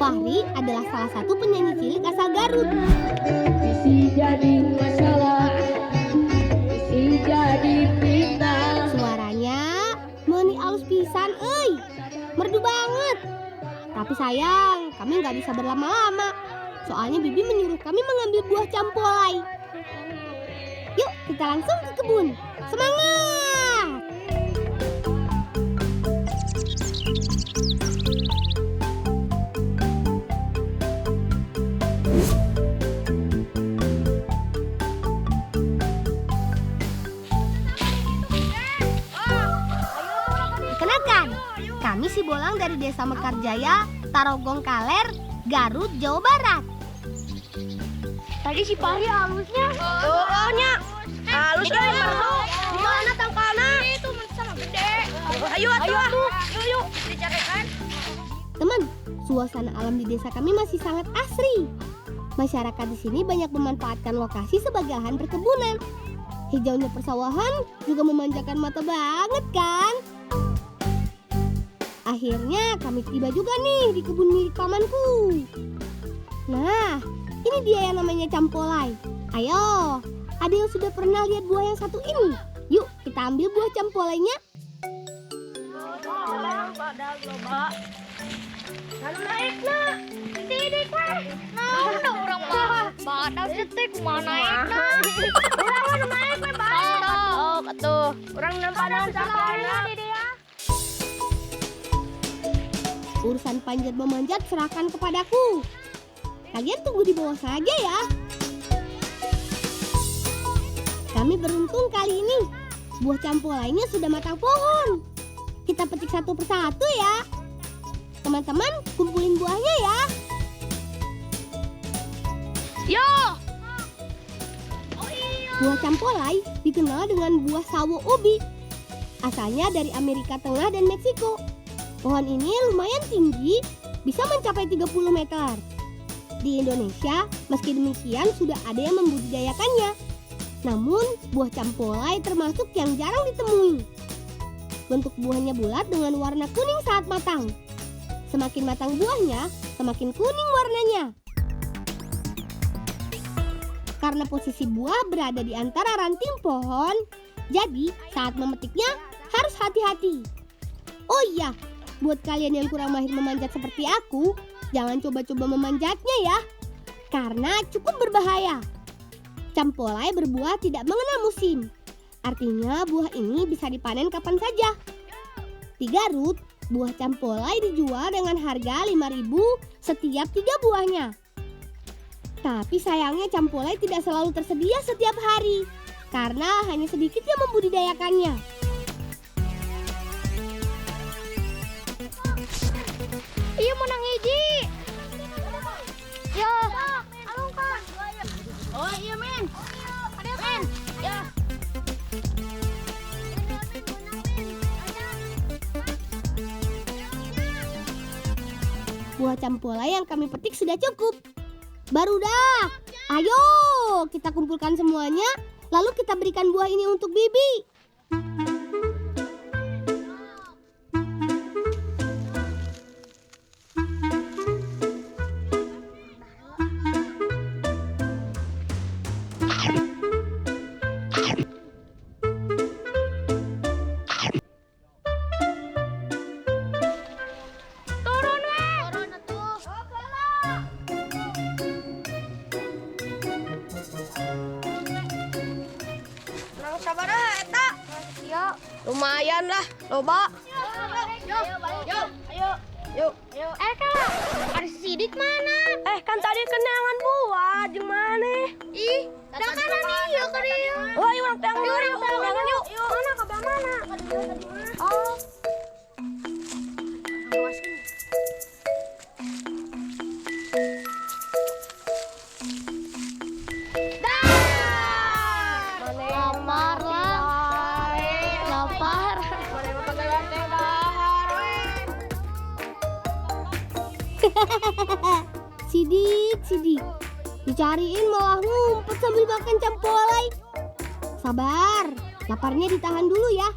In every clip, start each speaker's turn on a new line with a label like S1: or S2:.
S1: Fahri adalah salah satu penyanyi cilik asal Garut.
S2: Isi jadi masalah, isi jadi fitnah.
S1: Suaranya meuni alus pisan, merdu banget. Tapi sayang, kami nggak bisa berlama-lama. Soalnya Bibi menyuruh kami mengambil buah campolai. Yuk, kita langsung ke kebun. Semangat! Perkenalkan, kami si Bolang dari Desa Mekarjaya, Tarogong Kaler, Garut, Jawa Barat.
S3: Tadi si Fahri halusnya.
S2: Nya, halus lah merdu. Gimana tangkalna?
S3: Itu sama gede.
S2: Ayo atuh.
S3: Yuk, dicarikan.
S1: Teman, suasana alam di desa kami masih sangat asri. Masyarakat di sini banyak memanfaatkan lokasi sebagai lahan perkebunan. Hijaunya persawahan juga memanjakan mata banget kan? Akhirnya kami tiba juga nih di kebun milik pamanku. Nah, ini dia yang namanya campolai. Ayo, ada yang sudah pernah lihat buah yang satu ini? Yuk, kita ambil buah campolainya.
S3: Lalu naik nah. Sidik lah. Nah, udah orang mah. Badak setik mana naik nah. Urang naik we badak. Oh, atuh. Urang nampadan sakana.
S1: Urusan panjat memanjat serahkan kepadaku. Kalian tunggu di bawah saja ya. Kami beruntung kali ini. Buah campolainya sudah matang pohon. Kita petik satu persatu ya. Teman-teman, kumpulin buahnya ya.
S3: Yo.
S1: Buah campolai dikenal dengan buah sawo ubi. Asalnya dari Amerika Tengah dan Meksiko. Pohon ini lumayan tinggi, bisa mencapai 30 meter. Di Indonesia, meski demikian sudah ada yang membudidayakannya. Namun, buah campolai termasuk yang jarang ditemui. Bentuk buahnya bulat dengan warna kuning saat matang. Semakin matang buahnya, semakin kuning warnanya. Karena posisi buah berada di antara ranting pohon, jadi saat memetiknya harus hati-hati. Oh iya, buat kalian yang kurang mahir memanjat seperti aku, jangan coba-coba memanjatnya ya, karena cukup berbahaya. Campolai berbuah tidak mengenal musim, artinya buah ini bisa dipanen kapan saja. Di Garut, buah campolai dijual dengan harga 5.000 setiap 3 buahnya. Tapi sayangnya campolai tidak selalu tersedia setiap hari, karena hanya sedikit yang membudidayakannya.
S3: Iya mau nang hiji. Ya. Alungkan. Oh iya men. Ada men. Ya.
S1: Buah campolai yang kami petik sudah cukup. Baru dah. Ayo, kita kumpulkan semuanya, lalu kita berikan buah ini untuk Bibi.
S2: Sabaraha eta?
S3: Yo.
S2: Lumayan lah, loba. Yuk.
S3: Kala, ada sidik mana?
S2: Kan tadi kenangan buah, gimana?
S3: Ih, dah kan nih, yuk kali.
S2: Oh, ayo orang tangan.
S3: Yuk. Mana kabar mana? Oh.
S1: Sidik. Dicariin malah ngumpet sambil makan campolai. Sabar, laparnya ditahan dulu ya.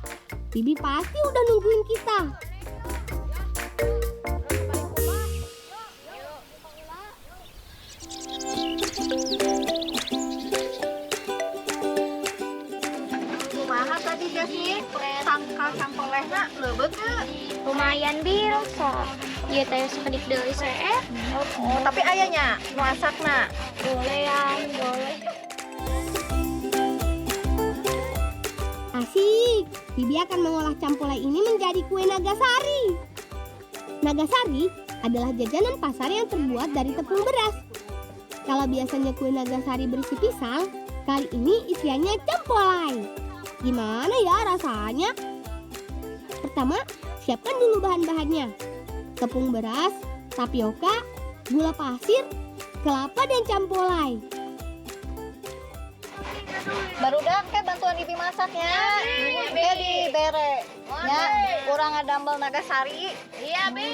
S1: Bibi pasti udah nungguin kita.
S2: mahal campolehna leubeuk teu?
S3: Lumayan biasa. Ieu teh sakedik deui seet.
S2: Oh, tapi ayahnya nu asakna.
S3: Boleh ya, boleh.
S1: Asik, Bibi akan mengolah campolai ini menjadi kue nagasari. Nagasari adalah jajanan pasar yang terbuat dari tepung beras. Kalau biasanya kue nagasari berisi pisang, kali ini isiannya campolai. Gimana ya rasanya? Pertama, siapkan dulu bahan-bahannya. Tepung beras, tapioka, gula pasir, kelapa, dan campolai.
S2: Barudak teh bantuan Bibi masaknya. Bibi dibere. Nya, urang ngadambel nagasari.
S3: Iya, Bi.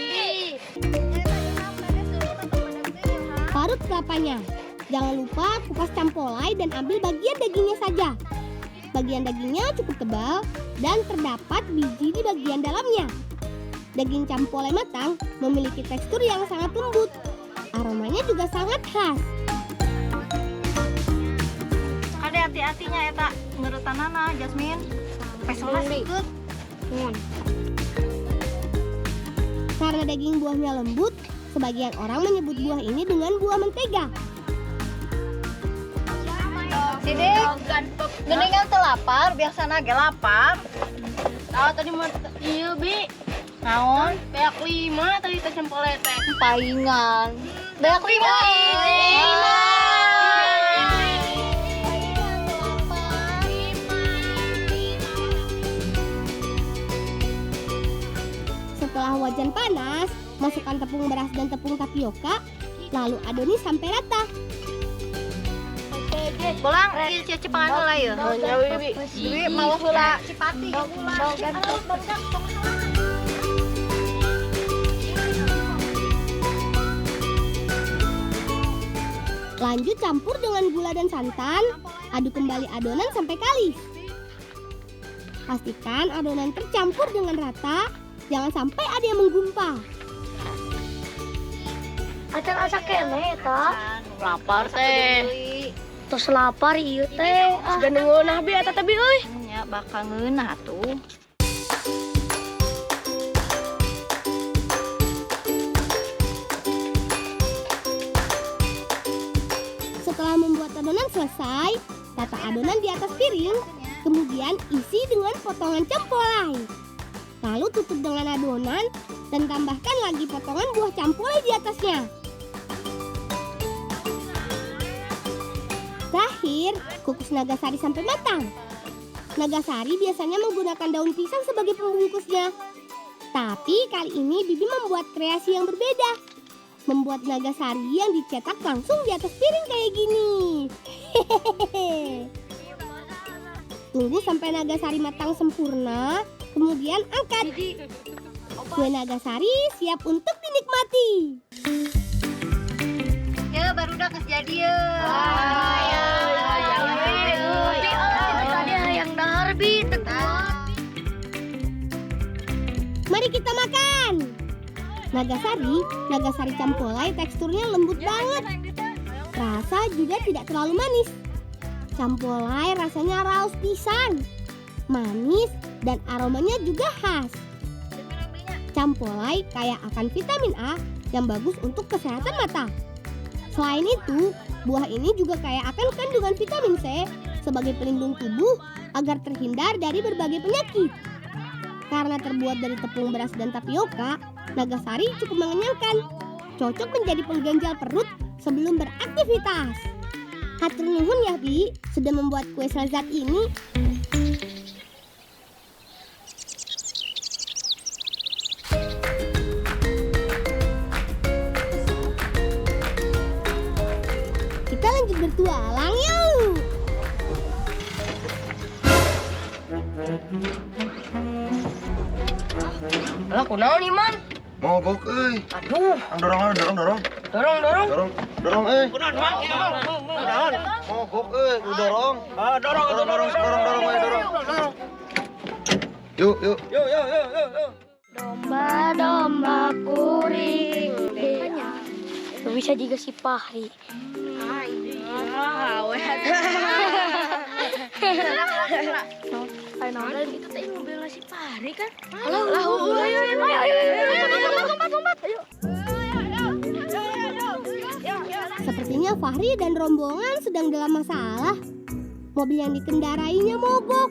S1: Parut kelapanya. Jangan lupa kupas campolai dan ambil bagian dagingnya saja. Bagian dagingnya cukup tebal dan terdapat biji di bagian dalamnya. Daging campolai matang memiliki tekstur yang sangat lembut. Aromanya juga sangat khas.
S2: Ada hati-hatinya eta ngeuretanana Jasmine. Pesolas ikut.
S1: Karena daging buahnya lembut, sebagian orang menyebut buah ini dengan buah mentega.
S2: Sidik, geningan teu lapar, biasana ge lapar.
S3: Tadi mah ieu, Bi.
S2: Naon?
S3: Beak 5 tadi teh campoleh teh.
S2: Paingan. Beak 5.
S1: Setelah wajan panas, masukkan tepung beras dan tepung tapioka, lalu adoni sampai rata.
S2: Bolang ieu cipangan heula yeuh.
S3: Ya, Bibi.
S2: Bibi mau heula cipati ge gula.
S1: Lanjut campur dengan gula dan santan, aduk kembali adonan sampai kalis. Pastikan adonan tercampur dengan rata, jangan sampai ada yang menggumpal.
S3: Acan-acan kene eta.
S2: Lapar teh.
S3: Terus lapar ieu teh. Sudah ngeunah Bi eta teh Bi euy.
S2: Nya bakal ngeunah tuh.
S1: Setelah membuat adonan selesai, tata adonan di atas piring, kemudian isi dengan potongan campolai. Lalu tutup dengan adonan dan tambahkan lagi potongan buah campolai di atasnya. Terakhir, kukus nagasari sampai matang. Nagasari biasanya menggunakan daun pisang sebagai pembungkusnya. Tapi kali ini Bibi membuat kreasi yang berbeda. Membuat nagasari yang dicetak langsung di atas piring kayak gini. Hehehe. Tunggu sampai nagasari matang sempurna, kemudian angkat. Kue nagasari siap untuk dinikmati.
S2: Ya barudak geus jadi yeuh.
S3: Tadi yang dahar Bi.
S1: Mari kita makan. Nagasari campolai teksturnya lembut banget. Rasa juga tidak terlalu manis. Campolai rasanya raus pisan, manis dan aromanya juga khas. Campolai kaya akan vitamin A yang bagus untuk kesehatan mata. Selain itu, buah ini juga kaya akan kandungan vitamin C sebagai pelindung tubuh agar terhindar dari berbagai penyakit. Karena terbuat dari tepung beras dan tapioka, nagasari cukup mengenyangkan. Cocok menjadi pengganjal perut sebelum beraktivitas. Hatur nuhun ya Bi, sudah membuat kue selezat ini. Kita lanjut bertualang yuk.
S2: Lah kunaon Iman?
S4: Mogok euy.
S2: Aduh,
S4: Dorong.
S2: dorong.
S4: Dorong euy. Mogok euy, ku dorong. Dorong euy, dorong. Yuk.
S3: Domba kuring bisa juga si Fahri. Ayo nonton itu tadi mobilnya si Fahri kan? Ayo.
S1: Sepertinya Fahri dan rombongan sedang dalam masalah. Mobil yang dikendarainya mogok.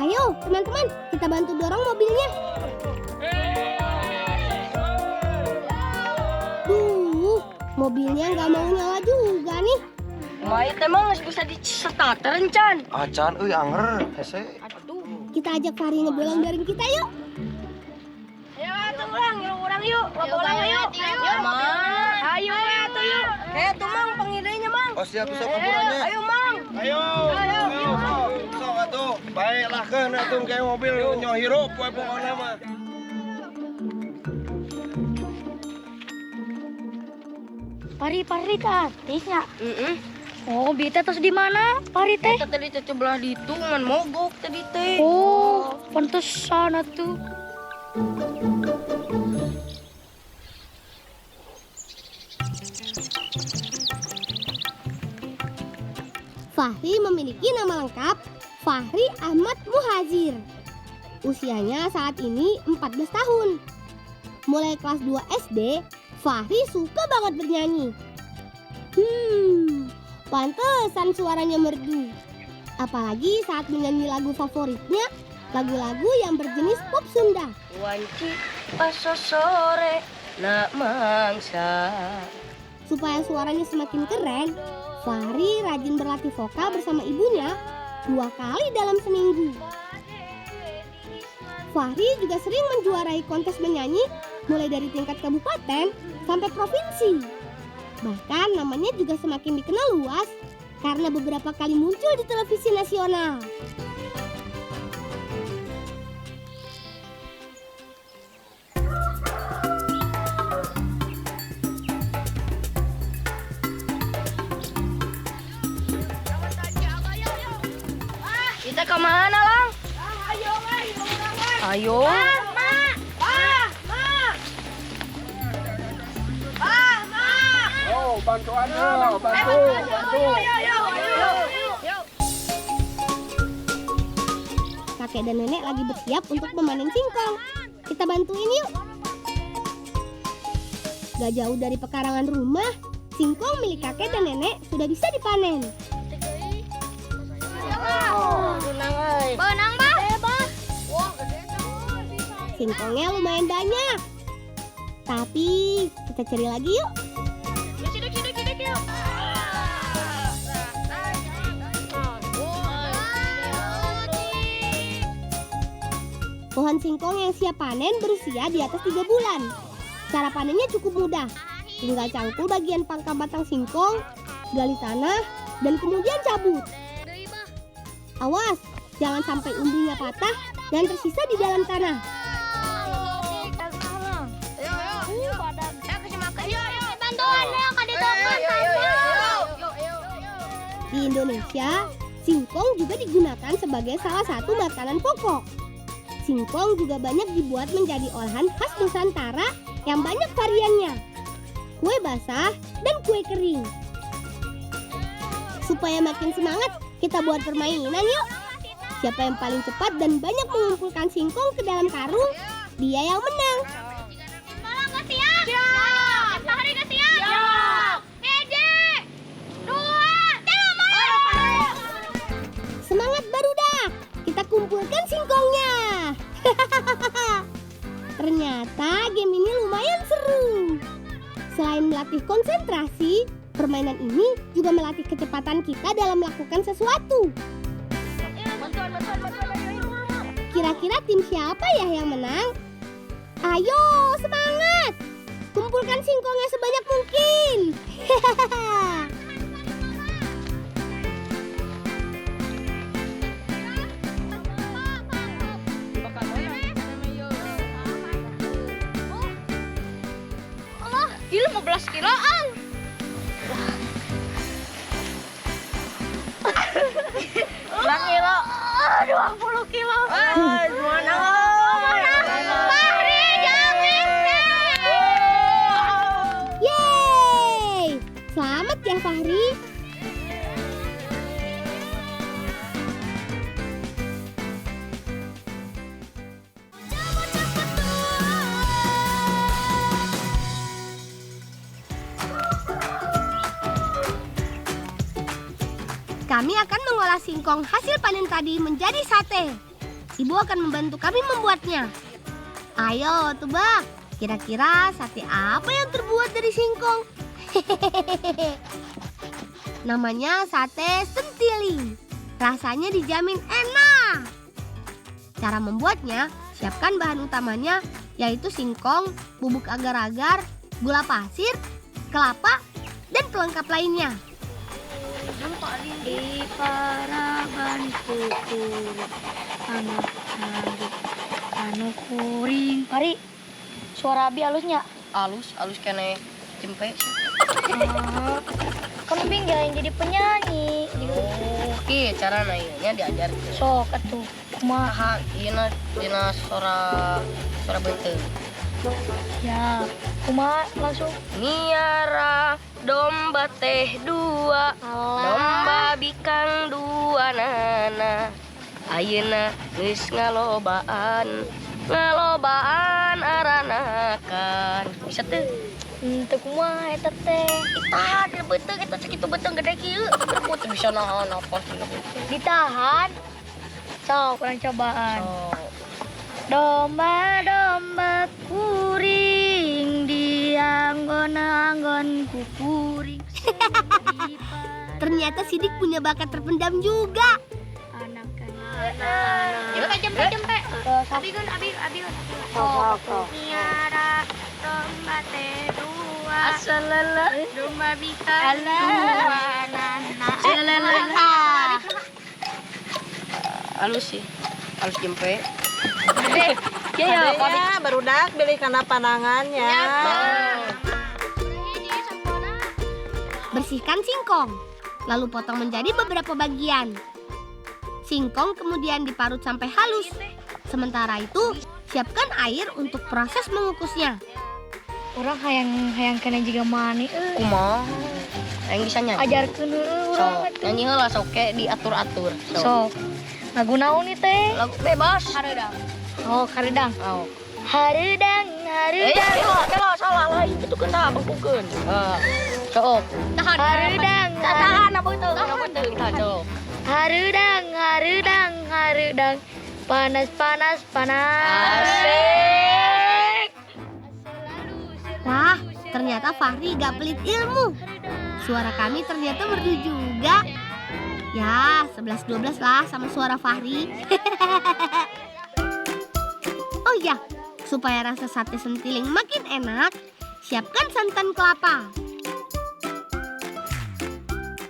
S1: Ayo teman-teman, kita bantu dorong mobilnya. Mobilnya nggak mau nyala juga nih.
S3: Mait emang nggak bisa di-starter, Can.
S4: Acan, anger, hese.
S1: Kita ajak Fahri ngebolong-boling kita yuk.
S3: Ayo atuh orang yuk. Bolang yuk. Ayo, Mang. Ayo atuh yuk. Tuh Mang pengidenya, Mang.
S4: Oh siap bisa kuburannya.
S3: Ayo, Mang.
S4: Ayo. Sok atuh. Baiklah keun atuh kayak mobil nyoh hirup poe pokona mah.
S3: Pari artisnya. Oh, bita terus di mana? Pari teh? Tadi cece belah di itu, man mogok tadi teh. Oh, pantesan atuh.
S1: Fahri memiliki nama lengkap Fahri Ahmad Muhazir. Usianya saat ini 14 tahun. Mulai kelas 2 SD, Fahri suka banget bernyanyi. Pantesan suaranya merdu. Apalagi saat menyanyi lagu favoritnya, lagu-lagu yang berjenis pop Sunda.
S3: Wanci pas sore nak mangsa.
S1: Supaya suaranya semakin keren, Fahri rajin berlatih vokal bersama ibunya 2 kali dalam seminggu. Fahri juga sering menjuarai kontes menyanyi mulai dari tingkat kabupaten sampai provinsi. Bahkan namanya juga semakin dikenal luas karena beberapa kali muncul di televisi nasional.
S3: Kita kemana, Lang? Ayo. Bantu.
S1: Kakek dan nenek lagi bersiap untuk memanen singkong. Kita bantuin yuk. Gak jauh dari pekarangan rumah, singkong milik kakek dan nenek sudah bisa dipanen.
S3: Benang, Bah.
S1: Singkongnya lumayan banyak. Tapi kita cari lagi yuk. Pohon singkong yang siap panen berusia di atas 3 bulan. Cara panennya cukup mudah. Tinggal cangkul bagian pangkal batang singkong, gali tanah, dan kemudian cabut. Awas, jangan sampai umbinya patah dan tersisa di dalam tanah. Di Indonesia, singkong juga digunakan sebagai salah satu makanan pokok. Singkong juga banyak dibuat menjadi olahan khas Nusantara yang banyak variannya. Kue basah dan kue kering. Supaya makin semangat, kita buat permainan yuk. Siapa yang paling cepat dan banyak mengumpulkan singkong ke dalam karung, dia yang menang. Semangat barudak, kita kumpulkan singkongnya. Ternyata game ini lumayan seru. Selain melatih konsentrasi, permainan ini juga melatih kecepatan kita dalam melakukan sesuatu. Kira-kira tim siapa ya yang menang? Ayo, semangat! Kumpulkan singkongnya sebanyak mungkin.
S3: Berapa kilo? 20 kilo.
S2: Gimana?
S3: Fahri, jangan meleset.
S1: Yeay! Selamat ya Fahri. Kami akan mengolah singkong hasil panen tadi menjadi sate. Ibu akan membantu kami membuatnya. Ayo tebak, kira-kira sate apa yang terbuat dari singkong? Namanya sate sentiling. Rasanya dijamin enak. Cara membuatnya, siapkan bahan utamanya yaitu singkong, bubuk agar-agar, gula pasir, kelapa, dan pelengkap lainnya.
S3: Di paraban kukur anak anu kuring. Fahri, suara Abi halusnya.
S2: Alus kene cempe.
S3: Kamu bingga yang jadi penyanyi.
S2: Oke, cara nanya diajar.
S3: Sok atuh. Kumaha?
S2: Dina suara benteng.
S3: Ya, kumaha langsung.
S2: Miara domba teh dua, domba bikang dua nana. Ayeuna geus ngalobaan aranakan. Bisa teu?
S3: Teu kumaha eta teh.
S2: Tah, dina beuteung eta sakitu beuteung gede kieu. Aku teu bisa nahan apa dina beuteung.
S3: Ditahan. Sok, kurang cobaan.
S2: So,
S3: Domba-domba kuring di anggon kuring.
S1: Ternyata Sidik punya bakat terpendam juga.
S3: Jempe. Abi gun. Miara domba teh dua.
S2: asalala.
S3: Domba bikang dua nana.
S2: Halus sih. Halus jempe.
S5: Ya, barudak beli karena panangannya.
S1: Bersihkan singkong, lalu potong menjadi beberapa bagian. Singkong kemudian diparut sampai halus. Sementara itu, siapkan air untuk proses mengukusnya.
S3: Orang hayang kena juga mani.
S2: Kumaha? Yang bisa nyanyi.
S3: Ajarkeun urang
S2: Sok, nyanyi heula sok ke diatur-atur.
S3: Sok. Lagu naon nih teh?
S2: Lagu bebas.
S3: Oh, karedang.
S2: Oh.
S3: Hareudang.
S2: Kela salah lain itu kena bengkukeun. Sok.
S3: Hareudang.
S2: Tahan apa itu? Apa itu? Sok.
S3: Hareudang. Panas.
S2: Asik.
S1: Wah, ternyata Fahri gak pelit ilmu. Suara kami ternyata merdu juga. Ya, 11-12 lah sama suara Fahri. Oh iya, supaya rasa sate sentiling makin enak, siapkan santan kelapa.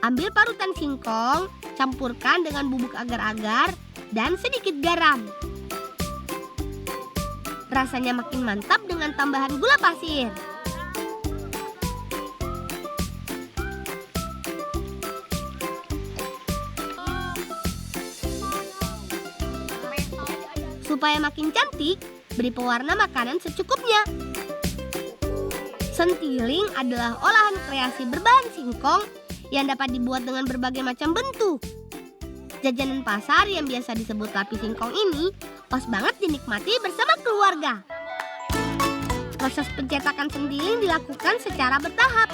S1: Ambil parutan singkong, campurkan dengan bubuk agar-agar dan sedikit garam. Rasanya makin mantap dengan tambahan gula pasir. Supaya makin cantik, beri pewarna makanan secukupnya. Sentiling adalah olahan kreasi berbahan singkong yang dapat dibuat dengan berbagai macam bentuk. Jajanan pasar yang biasa disebut lapis singkong ini pas banget dinikmati bersama keluarga. Proses pencetakan sentiling dilakukan secara bertahap.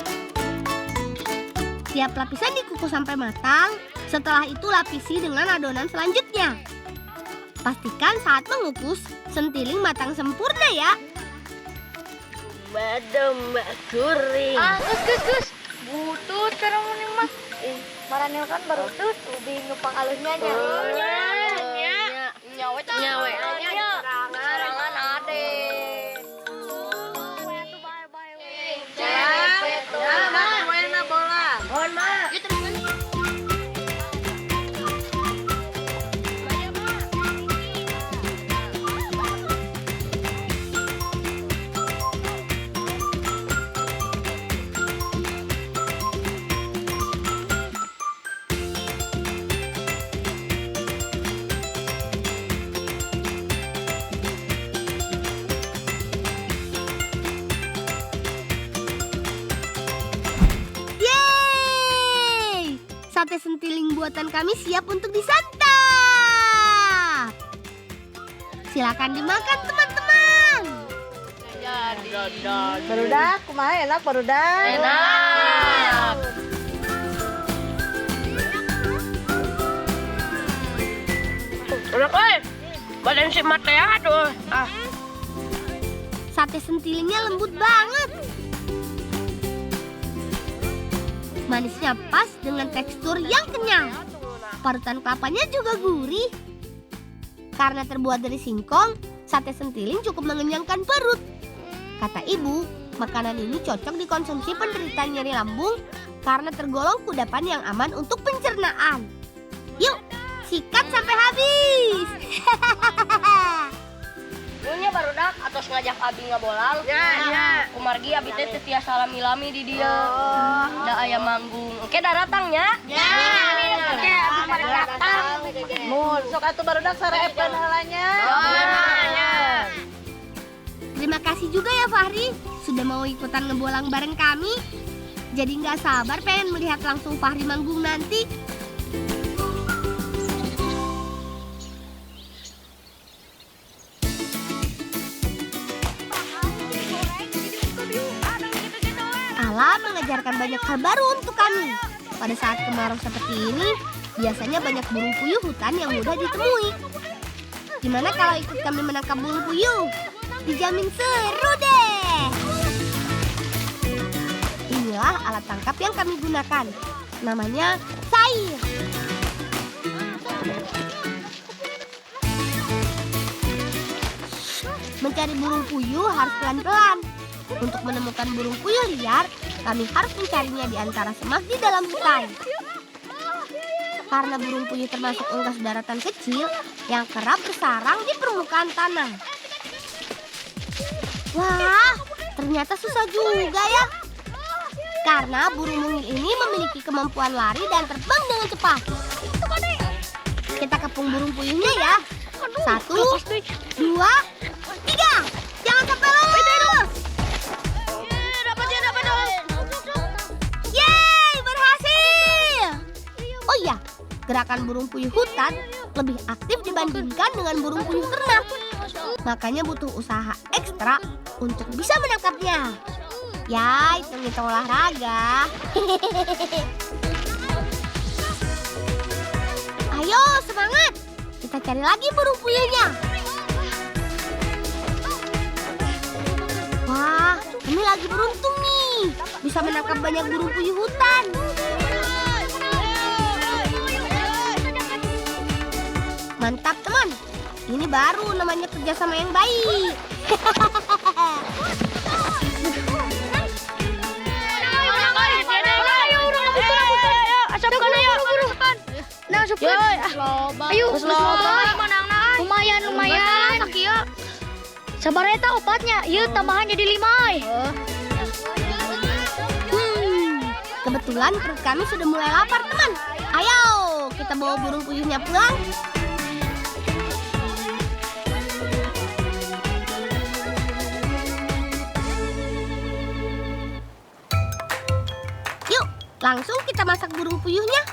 S1: Tiap lapisan dikukus sampai matang, setelah itu lapisi dengan adonan selanjutnya. Pastikan saat mengukus, sentiling matang sempurna ya.
S2: Domba kuring.
S3: Gus. Butut sekarang ini mah. Maranil kan baru tut, ubi numpang alusnya nya.
S2: Nyawe. Serangan ade.
S5: Mana bola?
S2: Mohon maaf.
S1: Sate sentiling buatan kami siap untuk disantap. Silakan dimakan teman-teman.
S5: Barudak, kumaha enak barudak?
S3: Enak. Enak badan si Matea tuh.
S1: Sate sentilingnya lembut banget. Manisnya pas dengan tekstur yang kenyal. Parutan kelapanya juga gurih. Karena terbuat dari singkong, sate sentiling cukup mengenyangkan perut. Kata ibu, makanan ini cocok dikonsumsi penderita nyeri lambung karena tergolong kudapan yang aman untuk pencernaan. Yuk, sikat sampai habis.
S3: Nunya barudak atau ngajak abi ngabolal. Ya. Kumargi abi teh tiasa lami-lami di dia. Da aya manggung. Oke, da datangnya. Ya. Oke, abi mari datang.
S5: Mun, sok atuh barudak sareepkeun heulanya.
S1: Terima kasih juga ya Fahri, sudah mau ikutan ngebolang bareng kami. Jadi nggak sabar pengen melihat langsung Fahri manggung nanti. Alam mengajarkan banyak hal baru untuk kami. Pada saat kemarau seperti ini, biasanya banyak burung puyuh hutan yang mudah ditemui. Gimana kalau ikut kami menangkap burung puyuh? Dijamin seru deh. Inilah alat tangkap yang kami gunakan. Namanya sair. Mencari burung puyuh harus pelan-pelan. Untuk menemukan burung puyuh liar, kami harus mencarinya di antara semak di dalam hutan. Karena burung puyuh termasuk unggas daratan kecil yang kerap bersarang di permukaan tanah. Wah, ternyata susah juga ya. Karena burung mungil ini memiliki kemampuan lari dan terbang dengan cepat. Kita kepung burung puyuhnya ya. 1, 2, 3. Jangan sampai lolos. Yeay, berhasil. Oh iya, gerakan burung puyuh hutan lebih aktif dibandingkan dengan burung puyuh ternak. Makanya butuh usaha ekstra untuk bisa menangkapnya. Ya, hitung-hitung olahraga. Ayo, semangat. Kita cari lagi burung puyuhnya. Wah, kami lagi beruntung nih. Bisa menangkap banyak burung puyuh hutan. Mantap, teman. Ini baru namanya kerjasama yang baik.
S3: Lumayan. Sabar eta opatnya. Ieu tambahan jadi 5.
S1: Kebetulan perut kami sudah mulai lapar, teman. Ayo, kita bawa burung puyuhnya pulang. Yuk, langsung kita masak burung puyuhnya.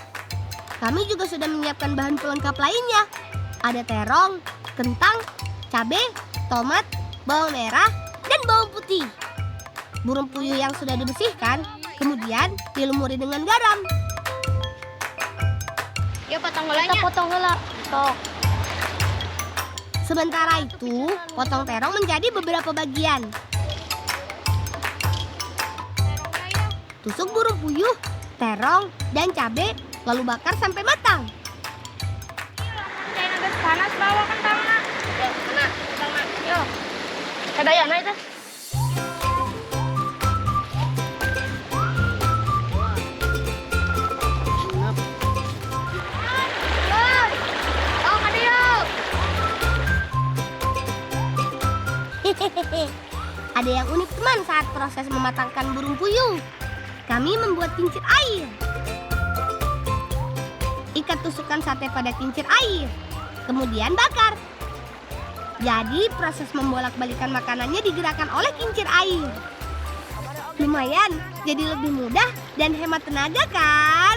S1: Kami juga sudah menyiapkan bahan pelengkap lainnya. Ada terong, kentang, cabai, tomat, bawang merah, dan bawang putih. Burung puyuh yang sudah dibersihkan, kemudian dilumuri dengan garam.
S3: Ya potong heula. Kita potong heula. Sok.
S1: Sementara itu, potong terong menjadi beberapa bagian. Tusuk burung puyuh, terong, dan cabai, lalu bakar sampai matang.
S3: Kayak nabes panas bawa kentangna. Yo, kena kentangna. Yo. Kadayana itu.
S1: Ada yang unik teman saat proses mematangkan burung puyuh. Kami membuat kincir air. Ikat tusukan sate pada kincir air, kemudian bakar. Jadi proses membolak-balikan makanannya digerakkan oleh kincir air. Lumayan, jadi lebih mudah dan hemat tenaga kan?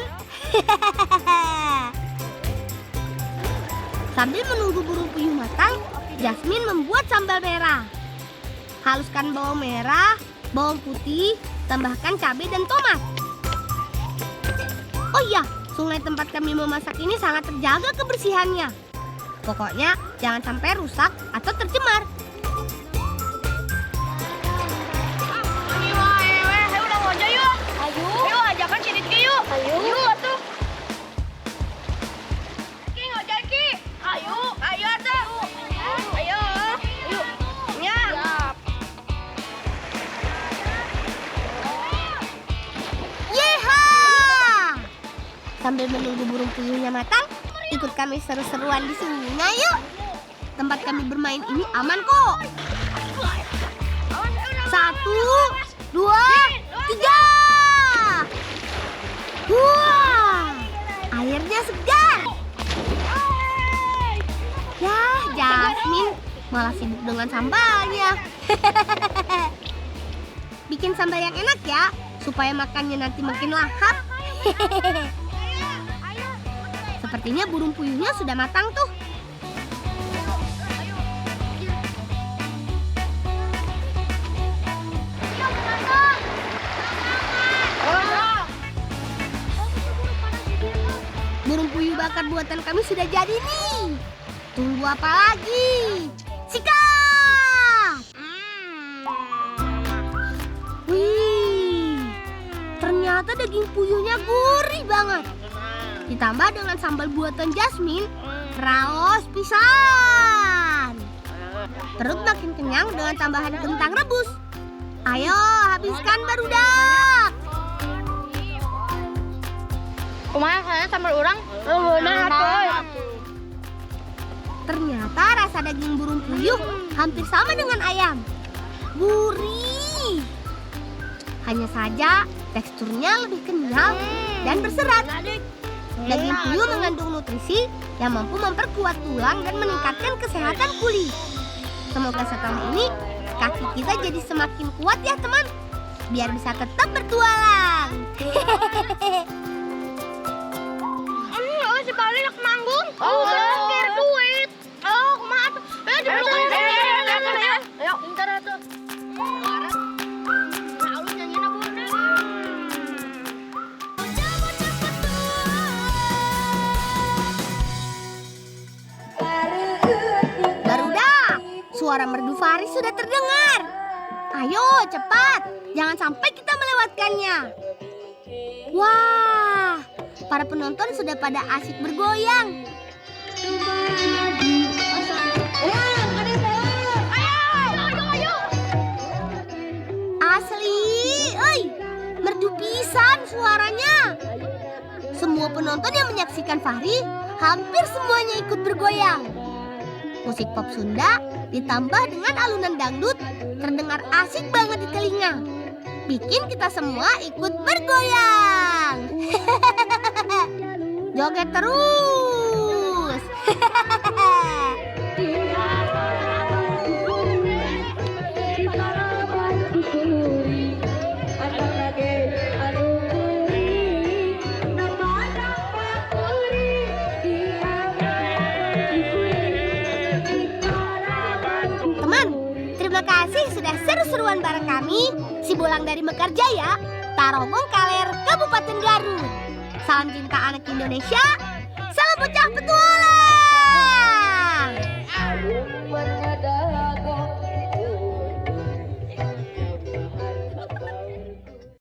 S1: Sambil menunggu burung puyuh matang, Jasmine membuat sambal merah. Haluskan bawang merah, bawang putih, tambahkan cabai dan tomat. Oh iya, sungai tempat kami memasak ini sangat terjaga kebersihannya. Pokoknya jangan sampai rusak atau tercemar.
S3: Udah aja yuk. Ayo ajakan si Rizky yuk. Ayo atuh. Ki ngojek Ki. Ayo atuh. Ayo. Yuk. Ya.
S1: Yeha! Sambil menunggu burung puyuhnya matang, ikut kami seru-seruan di sungai yuk. Tempat kami bermain ini aman kok. 1, 2, 3. Wah, airnya segar. Ya, Jasmine malah sibuk dengan sambalnya. Bikin sambal yang enak ya, supaya makannya nanti makin lahap. Sepertinya burung puyuhnya sudah matang tuh. Burung puyuh bakar buatan kami sudah jadi nih. Tunggu apa lagi? Sikat! Wih, ternyata daging puyuhnya gurih banget. Ditambah dengan sambal buatan Jasmine, raos pisan. Perut makin kenyang dengan tambahan kentang rebus. Ayo, habiskan barudak.
S3: Kumaha saya sambal urang?
S1: Ternyata rasa daging burung puyuh hampir sama dengan ayam. Gurih. Hanya saja teksturnya lebih kenyal dan berserat. Daging puyuh mengandung nutrisi yang mampu memperkuat tulang dan meningkatkan kesehatan kulit. Semoga setelah ini kaki kita jadi semakin kuat ya teman. Biar bisa tetap bertualang.
S3: Si Bali nak manggung. Kira duit. Kumaha tuh? Ayo, bentar atuh. Alus nyanyiin aku.
S1: Barudak, suara merdu Faris sudah terdengar. Ayo cepat, jangan sampai kita melewatkannya. Wah, para penonton sudah pada asik bergoyang. Asli, merdu pisan suaranya. Semua penonton yang menyaksikan Fahri hampir semuanya ikut bergoyang. Musik pop Sunda ditambah dengan alunan dangdut terdengar asik banget di telinga. Bikin kita semua ikut bergoyang. Joget terus. Teman, terima kasih sudah seru-seruan bareng kami, Si Bolang dari Mekarjaya, Tarogong Kaler, Kabupaten Garut. Salam cinta anak Indonesia, salam bocah petua.